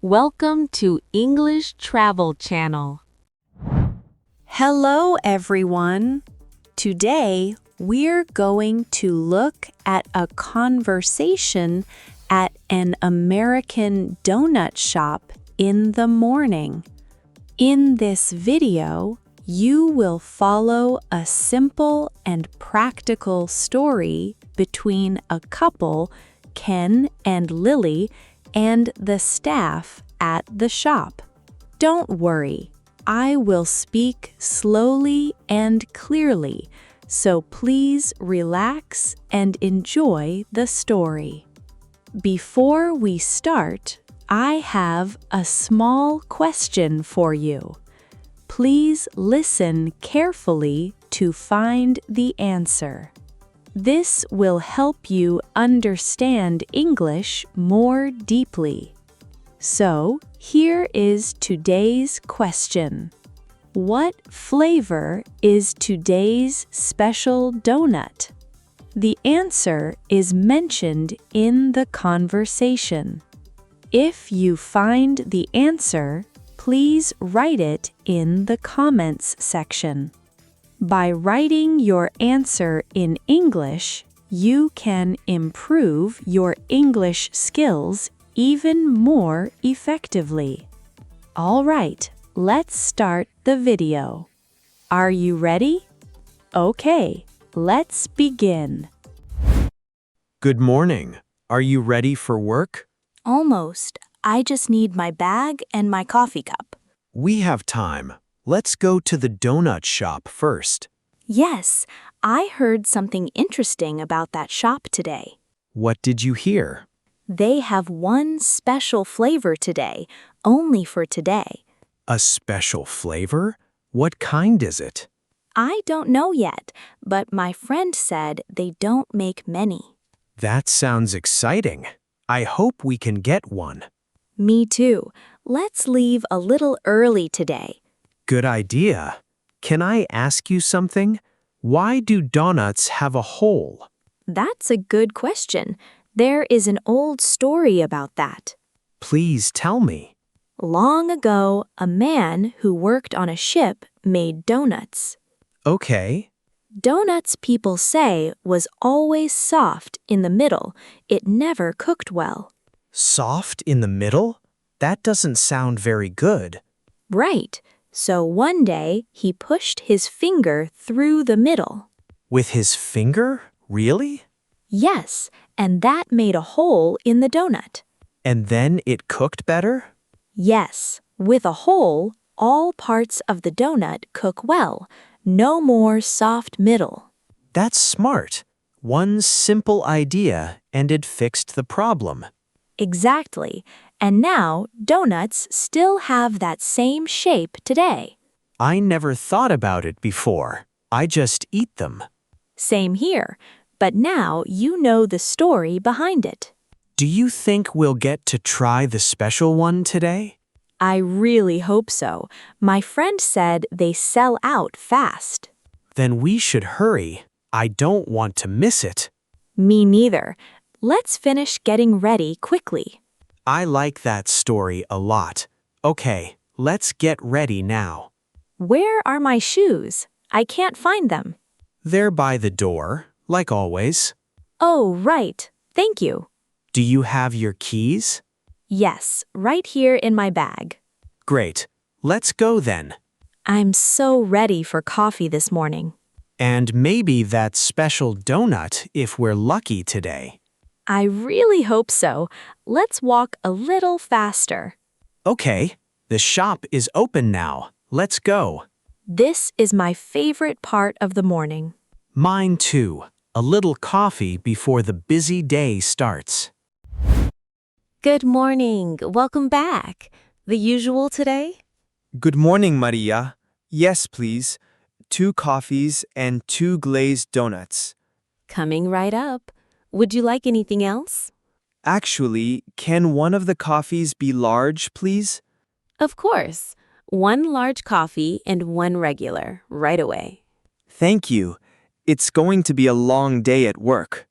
Welcome to English Travel Channel. Hello, everyone. Today, we're going to look at a conversation at an American donut shop in the morning. In this video, you will follow a simple and practical story between a couple, Ken and Lily, and the staff at the shop. Don't worry, I will speak slowly and clearly, so please relax and enjoy the story. Before we start, I have a small question for you. Please listen carefully to find the answer. This will help you understand English more deeply. So, here is today's question. What flavor is today's special donut? The answer is mentioned in the conversation. If you find the answer, please write it in the comments section. By writing your answer in English, you can improve your English skills even more effectively. All right, let's start the video. Are you ready? Okay, let's begin. Good morning. Are you ready for work? Almost. I just need my bag and my coffee cup. We have time. Let's go to the donut shop first. Yes, I heard something interesting about that shop today. What did you hear? They have one special flavor today, only for today. A special flavor? What kind is it? I don't know yet, but my friend said they don't make many. That sounds exciting. I hope we can get one. Me too. Let's leave a little early today. Good idea. Can I ask you something? Why do donuts have a hole? That's a good question. There is an old story about that. Please tell me. Long ago, a man who worked on a ship made donuts. Okay. Donuts, people say, was always soft in the middle. It never cooked well. Soft in the middle? That doesn't sound very good. Right. So one day, he pushed his finger through the middle. With his finger? Really? Yes, and that made a hole in the donut. And then it cooked better? Yes, with a hole, all parts of the donut cook well. No more soft middle. That's smart. One simple idea and it fixed the problem. Exactly. And now, donuts still have that same shape today. I never thought about it before. I just eat them. Same here. But now you know the story behind it. Do you think we'll get to try the special one today? I really hope so. My friend said they sell out fast. Then we should hurry. I don't want to miss it. Me neither. Let's finish getting ready quickly. I like that story a lot. Okay, let's get ready now. Where are my shoes? I can't find them. They're by the door, like always. Oh, right. Thank you. Do you have your keys? Yes, right here in my bag. Great. Let's go then. I'm so ready for coffee this morning. And maybe that special donut if we're lucky today. I really hope so. Let's walk a little faster. Okay, the shop is open now. Let's go. This is my favorite part of the morning. Mine too. A little coffee before the busy day starts. Good morning. Welcome back. The usual today? Good morning, Maria. Yes, please. 2 coffees and 2 glazed donuts. Coming right up. Would you like anything else? Actually, can one of the coffees be large, please? Of course. 1 large coffee and 1 regular, right away. Thank you. It's going to be a long day at work.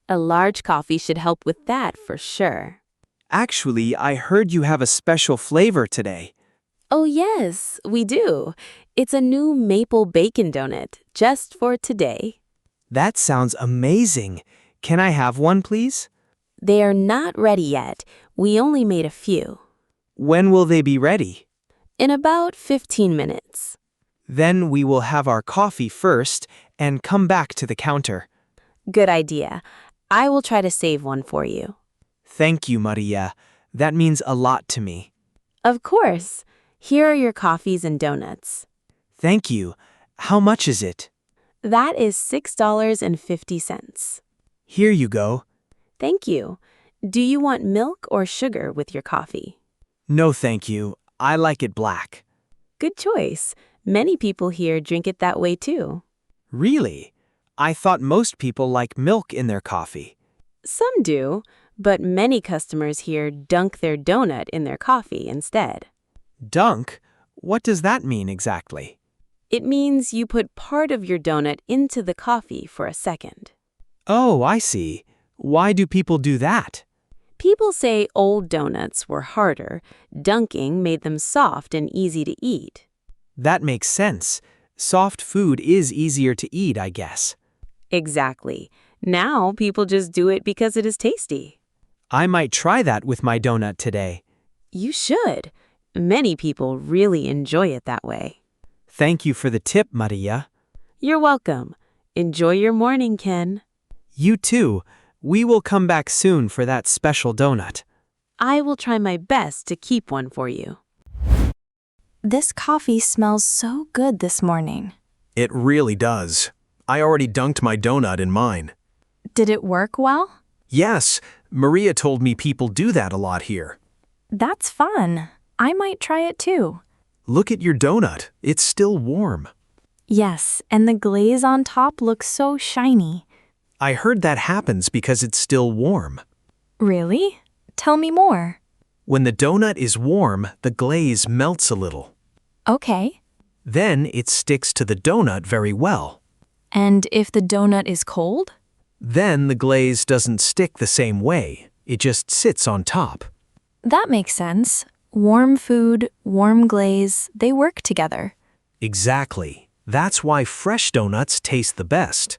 A large coffee should help with that for sure. Actually, I heard you have a special flavor today. Oh, yes, we do. It's a new maple bacon donut, just for today. That sounds amazing. Can I have one, please? They are not ready yet. We only made a few. When will they be ready? In about 15 minutes. Then we will have our coffee first and come back to the counter. Good idea. I will try to save one for you. Thank you, Maria. That means a lot to me. Of course. Here are your coffees and donuts. Thank you. How much is it? That is $6.50. Here you go. Thank you. Do you want milk or sugar with your coffee? No, thank you. I like it black. Good choice. Many people here drink it that way too. Really? I thought most people like milk in their coffee. Some do, but many customers here dunk their donut in their coffee instead. Dunk? What does that mean exactly? It means you put part of your donut into the coffee for a second. Oh, I see. Why do people do that? People say old donuts were harder. Dunking made them soft and easy to eat. That makes sense. Soft food is easier to eat, I guess. Exactly. Now people just do it because it is tasty. I might try that with my donut today. You should. Many people really enjoy it that way. Thank you for the tip, Maria. You're welcome. Enjoy your morning, Ken. You too. We will come back soon for that special donut. I will try my best to keep one for you. This coffee smells so good this morning. It really does. I already dunked my donut in mine. Did it work well? Yes, Maria told me people do that a lot here. That's fun. I might try it too. Look at your donut. It's still warm. Yes, and the glaze on top looks so shiny. I heard that happens because it's still warm. Really? Tell me more. When the donut is warm, the glaze melts a little. Okay. Then it sticks to the donut very well. And if the donut is cold? Then the glaze doesn't stick the same way. It just sits on top. That makes sense. Warm food, warm glaze, they work together. Exactly. That's why fresh donuts taste the best.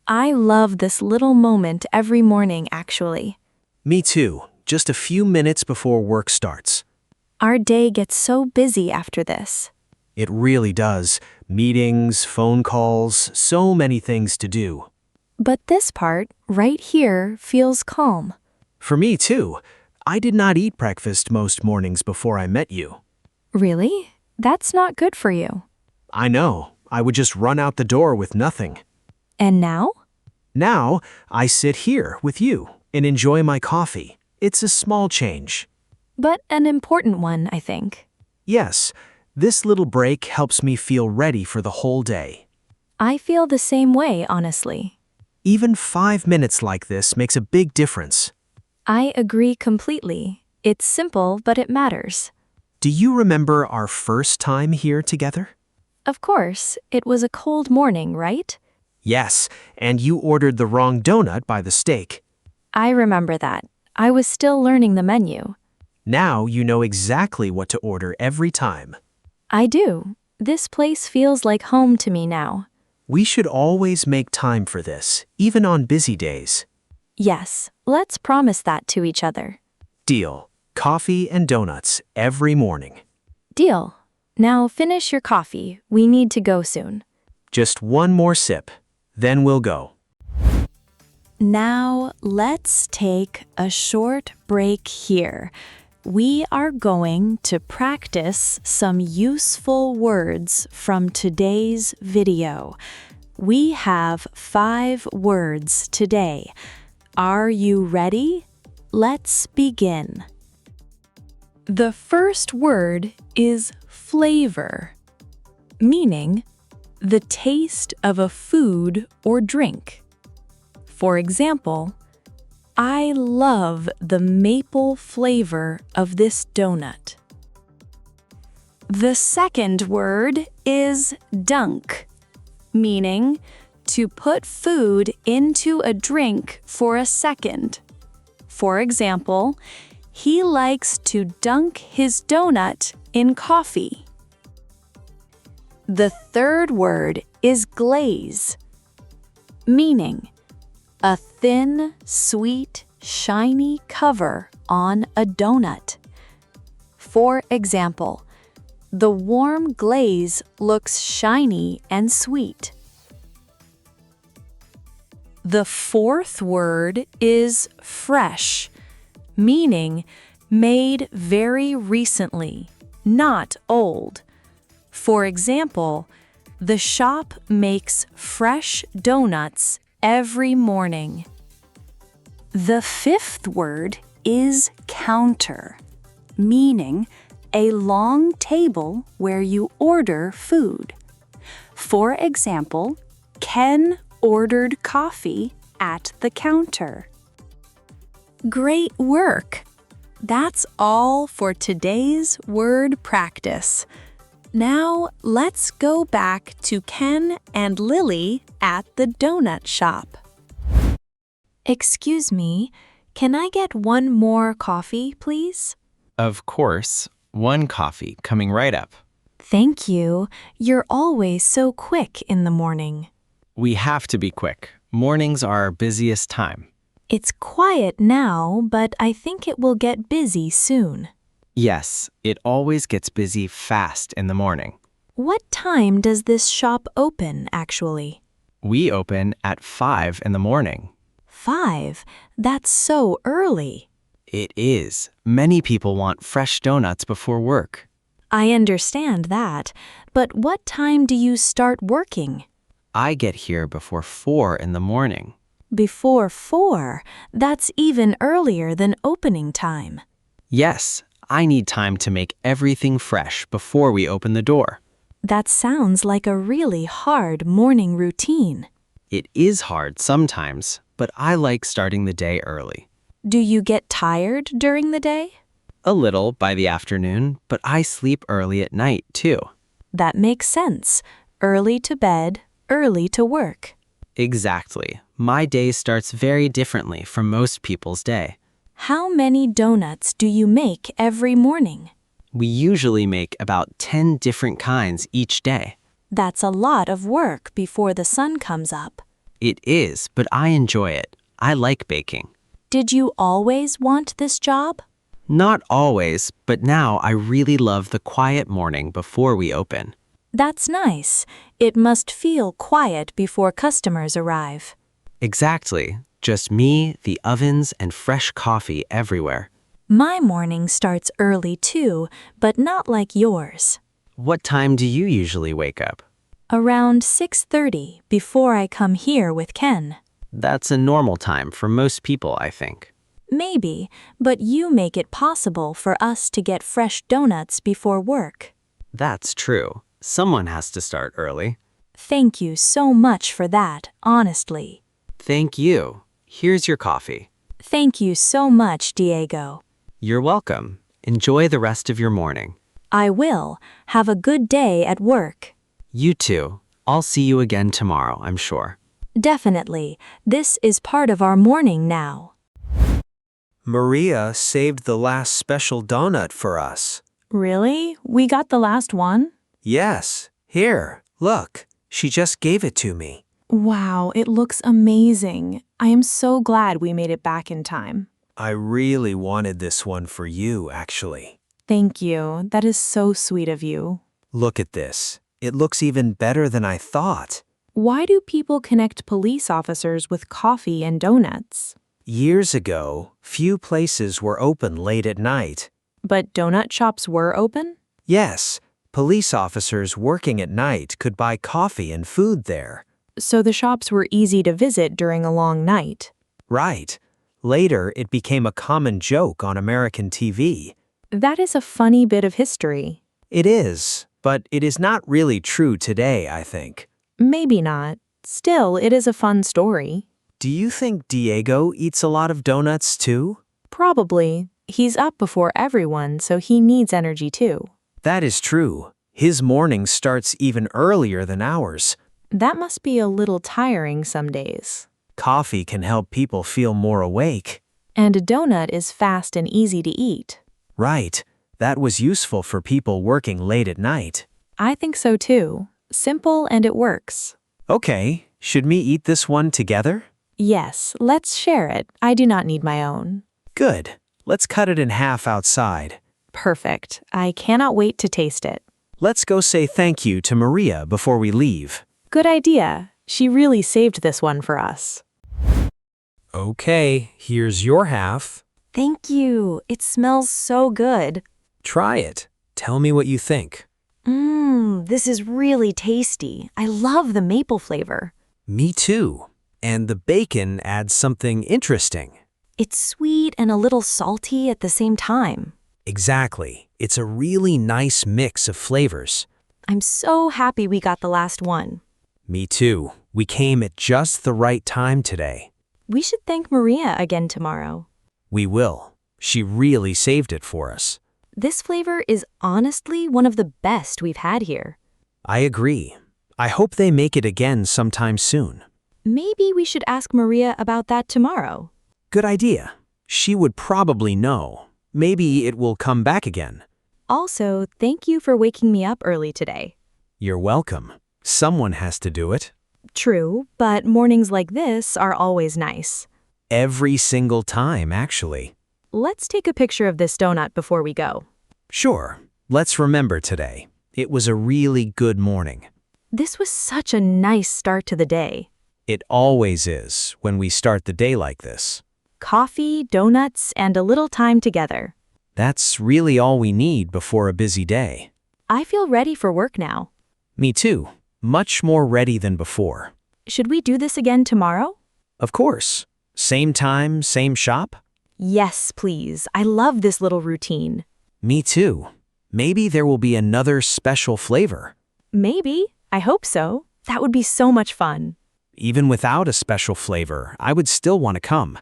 I love this little moment every morning, actually. Me too. Just a few minutes before work starts. Our day gets so busy after this. It really does. Meetings, phone calls, so many things to do. But this part, right here, feels calm. For me too. I did not eat breakfast most mornings before I met you. Really? That's not good for you. I know. I would just run out the door with nothing. And now? Now, I sit here with you and enjoy my coffee. It's a small change. But an important one, I think. Yes, this little break helps me feel ready for the whole day. I feel the same way, honestly. Even 5 minutes like this makes a big difference. I agree completely. It's simple, but it matters. Do you remember our first time here together? Of course, it was a cold morning, right? Yes, and you ordered the wrong donut by the steak. I remember that. I was still learning the menu. Now you know exactly what to order every time. I do. This place feels like home to me now. We should always make time for this, even on busy days. Yes, let's promise that to each other. Deal. Coffee and donuts every morning. Deal. Now finish your coffee. We need to go soon. Just one more sip, then we'll go. Now let's take a short break here. We are going to practice some useful words from today's video. We have 5 words today. Are you ready? Let's begin. The first word is flavor, meaning the taste of a food or drink. For example, I love the maple flavor of this donut. The second word is dunk, meaning to put food into a drink for a second. For example, He likes to dunk his donut in coffee. The third word is glaze, meaning a thin, sweet, shiny cover on a donut. For example, the warm glaze looks shiny and sweet. The fourth word is fresh, meaning made very recently, not old. For example, the shop makes fresh donuts every morning. The fifth word is counter, meaning a long table where you order food. For example, Ken ordered coffee at the counter. Great work! That's all for today's word practice. Now let's go back to Ken and Lily at the donut shop. Excuse me, can I get one more coffee, please? Of course, one coffee coming right up. Thank you. You're always so quick in the morning. We have to be quick. Mornings are our busiest time. It's quiet now, but I think it will get busy soon. Yes, it always gets busy fast in the morning. What time does this shop open, actually? We open at 5 in the morning. 5? That's so early. It is. Many people want fresh donuts before work. I understand that, but what time do you start working? I get here before 4 in the morning. Before 4? That's even earlier than opening time. Yes, I need time to make everything fresh before we open the door. That sounds like a really hard morning routine. It is hard sometimes, but I like starting the day early. Do you get tired during the day? A little by the afternoon, but I sleep early at night too. That makes sense. Early to bed, early to work. Exactly. My day starts very differently from most people's day. How many donuts do you make every morning? We usually make about 10 different kinds each day. That's a lot of work before the sun comes up. It is, but I enjoy it. I like baking. Did you always want this job? Not always, but now I really love the quiet morning before we open. That's nice. It must feel quiet before customers arrive. Exactly. Just me, the ovens, and fresh coffee everywhere. My morning starts early too, but not like yours. What time do you usually wake up? Around 6:30 before I come here with Ken. That's a normal time for most people, I think. Maybe, but you make it possible for us to get fresh donuts before work. That's true. Someone has to start early. Thank you so much for that, honestly. Thank you. Here's your coffee. Thank you so much, Diego. You're welcome. Enjoy the rest of your morning. I will. Have a good day at work. You too. I'll see you again tomorrow, I'm sure. Definitely. This is part of our morning now. Maria saved the last special donut for us. Really? We got the last one? Yes. Here, look. She just gave it to me. Wow, it looks amazing. I am so glad we made it back in time. I really wanted this one for you, actually. Thank you. That is so sweet of you. Look at this. It looks even better than I thought. Why do people connect police officers with coffee and donuts? Years ago, few places were open late at night. But donut shops were open? Yes, police officers working at night could buy coffee and food there. So the shops were easy to visit during a long night. Right. Later, it became a common joke on American TV. That is a funny bit of history. It is, but it is not really true today, I think. Maybe not. Still, it is a fun story. Do you think Diego eats a lot of donuts too? Probably. He's up before everyone, so he needs energy too. That is true. His morning starts even earlier than ours. That must be a little tiring some days. Coffee can help people feel more awake. And a donut is fast and easy to eat. Right. That was useful for people working late at night. I think so too. Simple and it works. Okay, should we eat this one together? Yes, let's share it. I do not need my own. Good. Let's cut it in half outside. Perfect. I cannot wait to taste it. Let's go say thank you to Maria before we leave. Good idea. She really saved this one for us. Okay, here's your half. Thank you. It smells so good. Try it. Tell me what you think. This is really tasty. I love the maple flavor. Me too. And the bacon adds something interesting. It's sweet and a little salty at the same time. Exactly. It's a really nice mix of flavors. I'm so happy we got the last one. Me too. We came at just the right time today. We should thank Maria again tomorrow. We will. She really saved it for us. This flavor is honestly one of the best we've had here. I agree. I hope they make it again sometime soon. Maybe we should ask Maria about that tomorrow. Good idea. She would probably know. Maybe it will come back again. Also, thank you for waking me up early today. You're welcome. Someone has to do it. True, but mornings like this are always nice. Every single time, actually. Let's take a picture of this donut before we go. Sure. Let's remember today. It was a really good morning. This was such a nice start to the day. It always is when we start the day like this. Coffee, donuts, and a little time together. That's really all we need before a busy day. I feel ready for work now. Me too. Much more ready than before. Should we do this again tomorrow? Of course. Same time, same shop? Yes, please. I love this little routine. Me too. Maybe there will be another special flavor. Maybe. I hope so. That would be so much fun. Even without a special flavor, I would still want to come.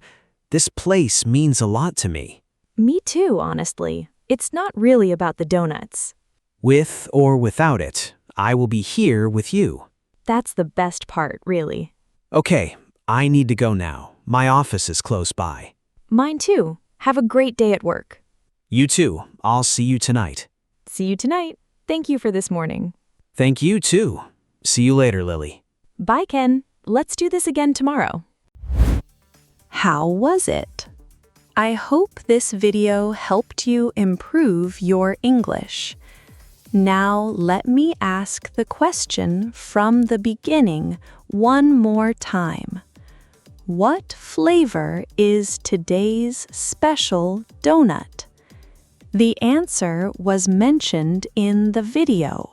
This place means a lot to me. Me too, honestly. It's not really about the donuts. With or without it, I will be here with you. That's the best part, really. Okay, I need to go now. My office is close by. Mine too. Have a great day at work. You too. I'll see you tonight. See you tonight. Thank you for this morning. Thank you too. See you later, Lily. Bye, Ken. Let's do this again tomorrow. How was it? I hope this video helped you improve your English. Now let me ask the question from the beginning one more time. What flavor is today's special donut? The answer was mentioned in the video.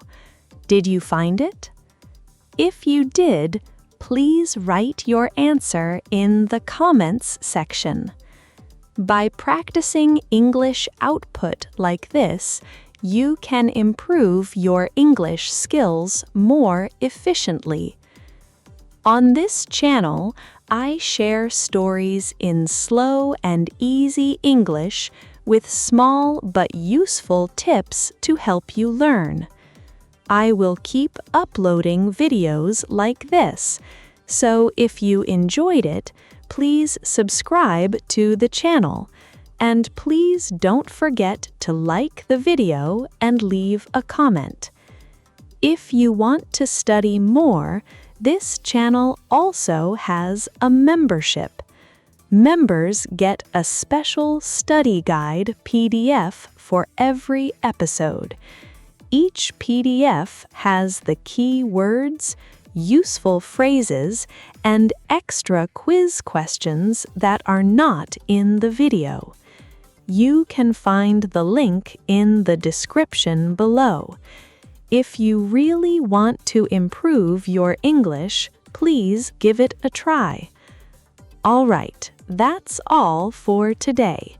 Did you find it? If you did, please write your answer in the comments section. By practicing English output like this, you can improve your English skills more efficiently. On this channel, I share stories in slow and easy English with small but useful tips to help you learn. I will keep uploading videos like this, so if you enjoyed it, please subscribe to the channel, and please don't forget to like the video and leave a comment. If you want to study more, this channel also has a membership. Members get a special study guide PDF for every episode. Each PDF has the key words, useful phrases, and extra quiz questions that are not in the video. You can find the link in the description below. If you really want to improve your English, please give it a try. All right, that's all for today.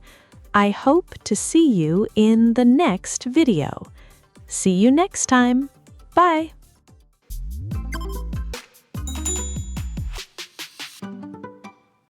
I hope to see you in the next video. See you next time. Bye.